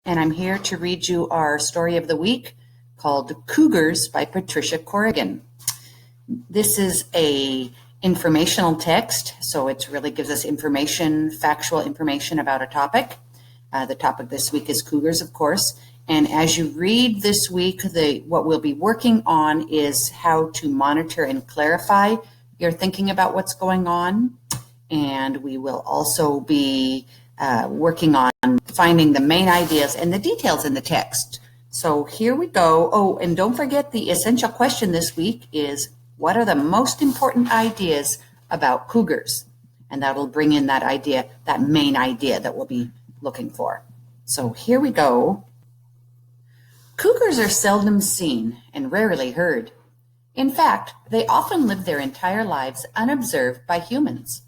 and I'm here to read you our story of the week called Cougars by Patricia Corrigan. This is a informational text, so it really gives us information, factual information about a topic. The topic this week is Cougars, of course. And as you read this week, what we'll be working on is how to monitor and clarify your thinking about what's going on. And we will also be working on finding the main ideas and the details in the text. So here we go. Oh, and don't forget the essential question this week is, what are the most important ideas about Cougars? And that'll bring in that idea, that main idea that we'll be looking for. So here we go. Cougars are seldom seen and rarely heard. In fact, they often live their entire lives unobserved by humans.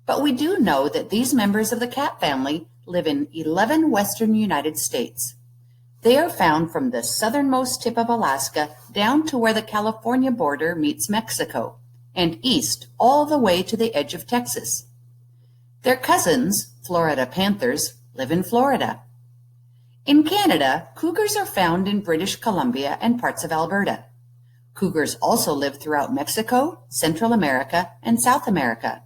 But we do know that these members of the cat family live in 11 western United States. They are found from the southernmost tip of Alaska down to where the California border meets Mexico, and east all the way to the edge of Texas. Their cousins, Florida panthers, live in Florida. In Canada, cougars are found in British Columbia and parts of Alberta. Cougars also live throughout Mexico, Central America, and South America.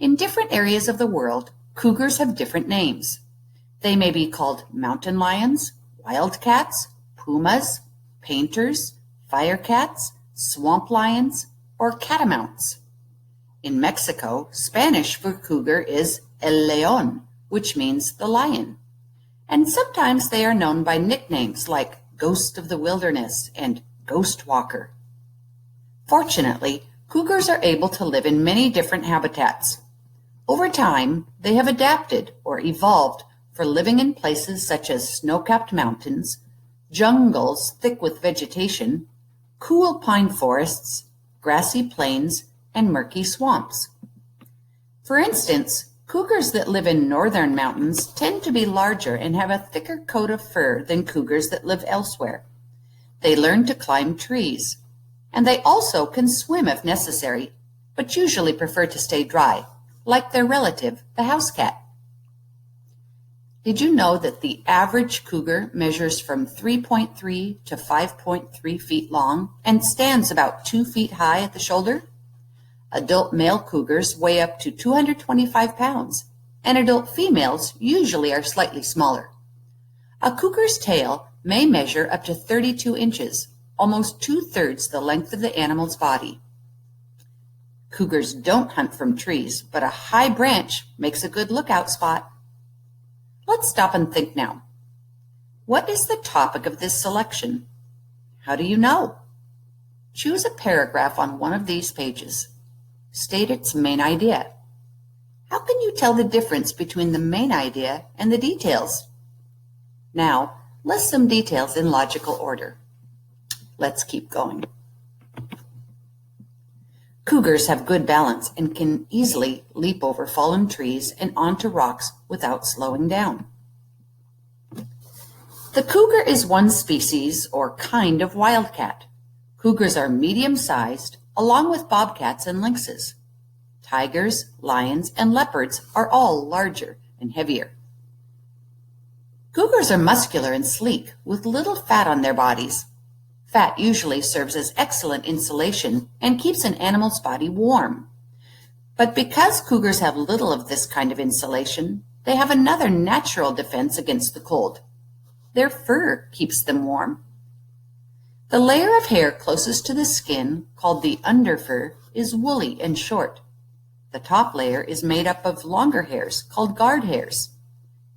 In different areas of the world, cougars have different names. They may be called mountain lions, wildcats, pumas, painters, firecats, swamp lions, or catamounts. In Mexico, Spanish for cougar is el león, which means the lion. And sometimes they are known by nicknames like Ghost of the Wilderness and Ghost Walker. Fortunately, cougars are able to live in many different habitats. Over time, they have adapted or evolved for living in places such as snow-capped mountains, jungles thick with vegetation, cool pine forests, grassy plains, and murky swamps. For instance, cougars that live in northern mountains tend to be larger and have a thicker coat of fur than cougars that live elsewhere. They learn to climb trees, and they also can swim if necessary, but usually prefer to stay dry, like their relative, the house cat. Did you know that the average cougar measures from 3.3 to 5.3 feet long and stands about 2 feet high at the shoulder? Adult male cougars weigh up to 225 pounds, and adult females usually are slightly smaller. A cougar's tail may measure up to 32 inches, almost 2/3 the length of the animal's body. Cougars don't hunt from trees, but a high branch makes a good lookout spot. Let's stop and think now. What is the topic of this selection? How do you know? Choose a paragraph on one of these pages. State its main idea. How can you tell the difference between the main idea and the details? Now, list some details in logical order. Let's keep going. Cougars have good balance and can easily leap over fallen trees and onto rocks without slowing down. The cougar is one species or kind of wildcat. Cougars are medium-sized, along with bobcats and lynxes. Tigers, lions, and leopards are all larger and heavier. Cougars are muscular and sleek, with little fat on their bodies. Fat usually serves as excellent insulation and keeps an animal's body warm. But because cougars have little of this kind of insulation, they have another natural defense against the cold. Their fur keeps them warm. The layer of hair closest to the skin, called the underfur, is woolly and short. The top layer is made up of longer hairs, called guard hairs.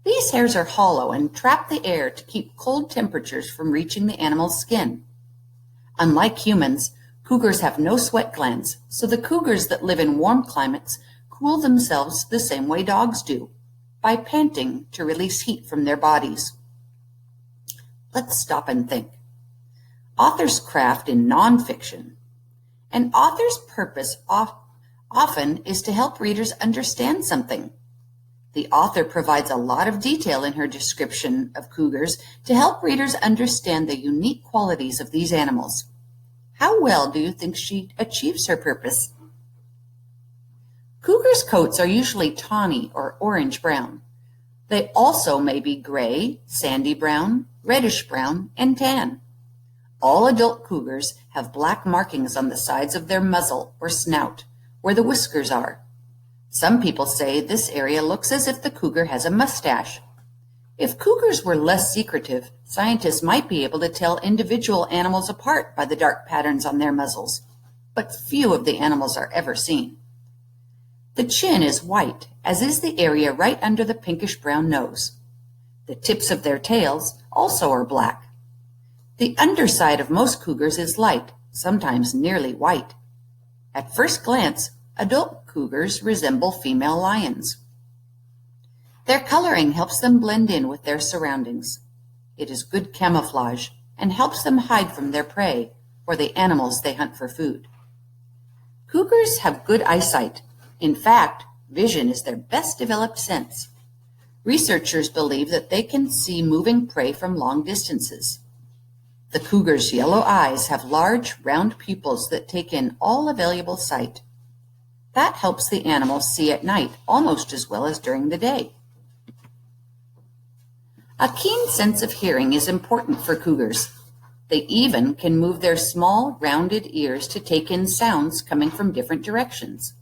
These hairs are hollow and trap the air to keep cold temperatures from reaching the animal's skin. Unlike humans, cougars have no sweat glands, so the cougars that live in warm climates cool themselves the same way dogs do, by panting to release heat from their bodies. Let's stop and think. Authors craft in nonfiction. An author's purpose often is to help readers understand something. The author provides a lot of detail in her description of cougars to help readers understand the unique qualities of these animals. How well do you think she achieves her purpose? Cougars' coats are usually tawny or orange-brown. They also may be gray, sandy brown, reddish brown, and tan. All adult cougars have black markings on the sides of their muzzle or snout, where the whiskers are. Some people say this area looks as if the cougar has a mustache. If cougars were less secretive, scientists might be able to tell individual animals apart by the dark patterns on their muzzles, but few of the animals are ever seen. The chin is white, as is the area right under the pinkish-brown nose. The tips of their tails also are black. The underside of most cougars is light, sometimes nearly white. At first glance, adult cougars resemble female lions. Their coloring helps them blend in with their surroundings. It is good camouflage and helps them hide from their prey or the animals they hunt for food. Cougars have good eyesight. In fact, vision is their best developed sense. Researchers believe that they can see moving prey from long distances. The cougar's yellow eyes have large, round pupils that take in all available sight. That helps the animal see at night almost as well as during the day. A keen sense of hearing is important for cougars. They even can move their small, rounded ears to take in sounds coming from different directions.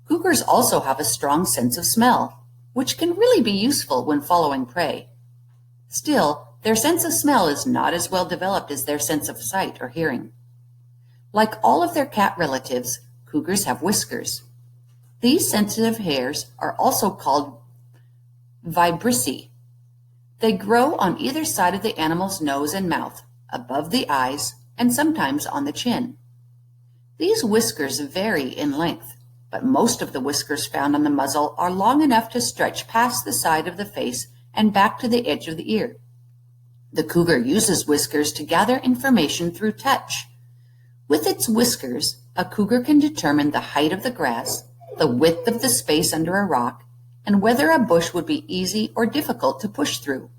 Cougars also have a strong sense of smell, which can really be useful when following prey. Still, their sense of smell is not as well developed as their sense of sight or hearing. Like all of their cat relatives, cougars have whiskers. These sensitive hairs are also called vibrissae. They grow on either side of the animal's nose and mouth, above the eyes, and sometimes on the chin. These whiskers vary in length, but most of the whiskers found on the muzzle are long enough to stretch past the side of the face and back to the edge of the ear. The cougar uses whiskers to gather information through touch. With its whiskers, a cougar can determine the height of the grass, the width of the space under a rock, and whether a bush would be easy or difficult to push through.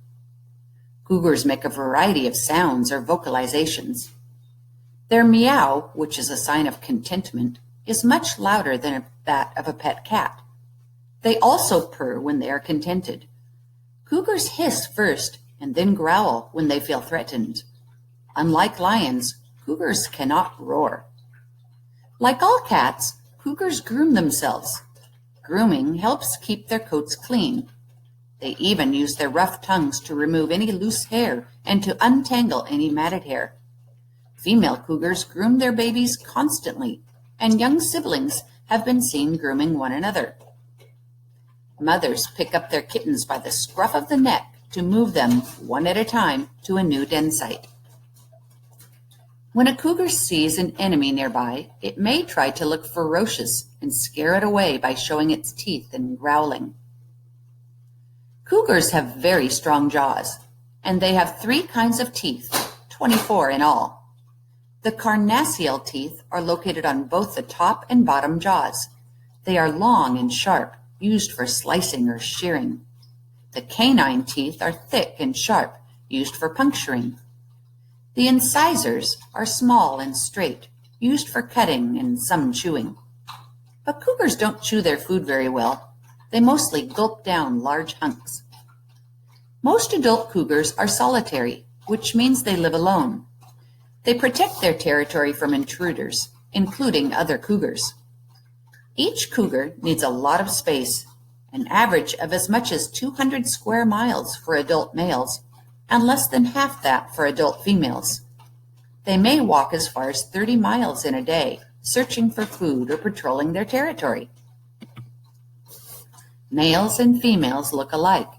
Cougars make a variety of sounds or vocalizations. Their meow, which is a sign of contentment, is much louder than that of a pet cat. They also purr when they are contented. Cougars hiss first and then growl when they feel threatened. Unlike lions, cougars cannot roar. Like all cats, cougars groom themselves. Grooming helps keep their coats clean. They even use their rough tongues to remove any loose hair and to untangle any matted hair. Female cougars groom their babies constantly, and young siblings have been seen grooming one another. Mothers pick up their kittens by the scruff of the neck to move them, one at a time, to a new den site. When a cougar sees an enemy nearby, it may try to look ferocious and scare it away by showing its teeth and growling. Cougars have very strong jaws, and they have 3 kinds of teeth, 24 in all. The carnassial teeth are located on both the top and bottom jaws. They are long and sharp, used for slicing or shearing. The canine teeth are thick and sharp, used for puncturing. The incisors are small and straight, used for cutting and some chewing. But cougars don't chew their food very well. They mostly gulp down large hunks. Most adult cougars are solitary, which means they live alone. They protect their territory from intruders, including other cougars. Each cougar needs a lot of space, an average of as much as 200 square miles for adult males, and less than half that for adult females. They may walk as far as 30 miles in a day, searching for food or patrolling their territory. Males and females look alike,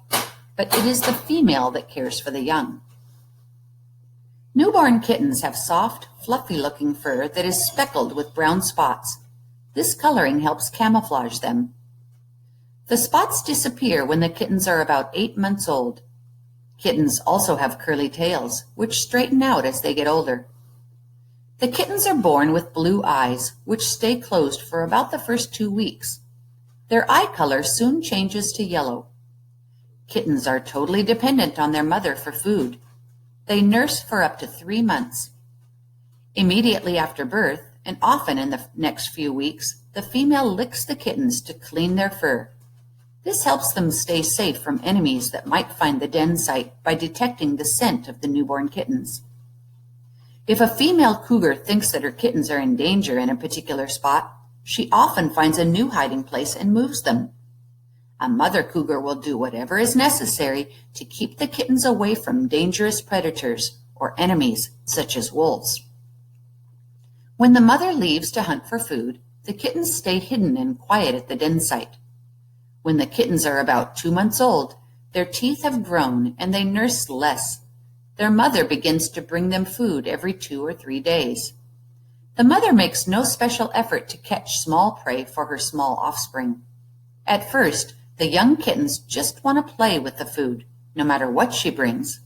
but it is the female that cares for the young. Newborn kittens have soft, fluffy-looking fur that is speckled with brown spots. This coloring helps camouflage them. The spots disappear when the kittens are about 8 months old. Kittens also have curly tails, which straighten out as they get older. The kittens are born with blue eyes, which stay closed for about the first 2 weeks. Their eye color soon changes to yellow. Kittens are totally dependent on their mother for food. They nurse for up to 3 months. Immediately after birth, and often in the next few weeks, the female licks the kittens to clean their fur. This helps them stay safe from enemies that might find the den site by detecting the scent of the newborn kittens. If a female cougar thinks that her kittens are in danger in a particular spot, she often finds a new hiding place and moves them. A mother cougar will do whatever is necessary to keep the kittens away from dangerous predators or enemies such as wolves. When the mother leaves to hunt for food, the kittens stay hidden and quiet at the den site. When the kittens are about 2 months old, their teeth have grown and they nurse less. Their mother begins to bring them food every 2 or 3 days. The mother makes no special effort to catch small prey for her small offspring. At first, the young kittens just want to play with the food, no matter what she brings.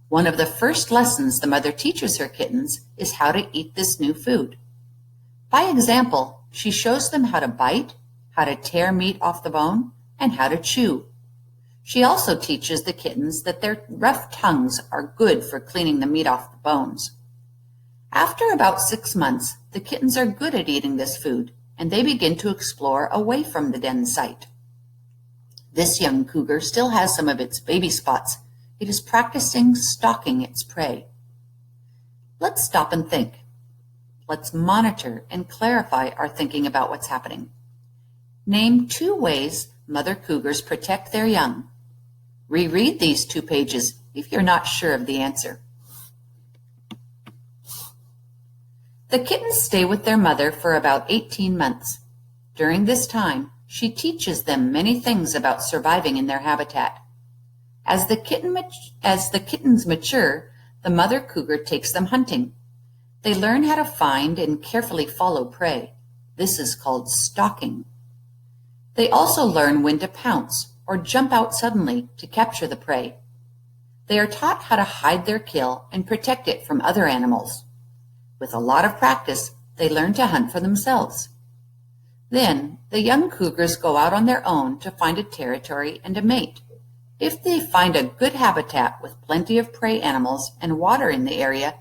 One of the first lessons the mother teaches her kittens is how to eat this new food. By example, she shows them how to bite, how to tear meat off the bone, and how to chew. She also teaches the kittens that their rough tongues are good for cleaning the meat off the bones. After about 6 months, the kittens are good at eating this food, and they begin to explore away from the den site. This young cougar still has some of its baby spots. It is practicing stalking its prey. Let's stop and think. Let's monitor and clarify our thinking about what's happening. Name 2 ways mother cougars protect their young. Reread these 2 pages if you're not sure of the answer. The kittens stay with their mother for about 18 months. During this time, she teaches them many things about surviving in their habitat. As the kittens mature, the mother cougar takes them hunting. They learn how to find and carefully follow prey. This is called stalking. They also learn when to pounce or jump out suddenly to capture the prey. They are taught how to hide their kill and protect it from other animals. With a lot of practice, they learn to hunt for themselves. Then, the young cougars go out on their own to find a territory and a mate. If they find a good habitat with plenty of prey animals and water in the area,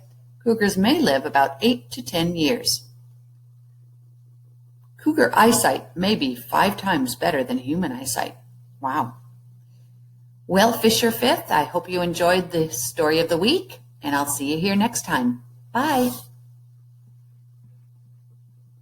cougars may live about 8 to 10 years. Cougar eyesight may be 5 times better than human eyesight. Wow. Well, Fisher Fifth, I hope you enjoyed the story of the week, and I'll see you here next time. Bye.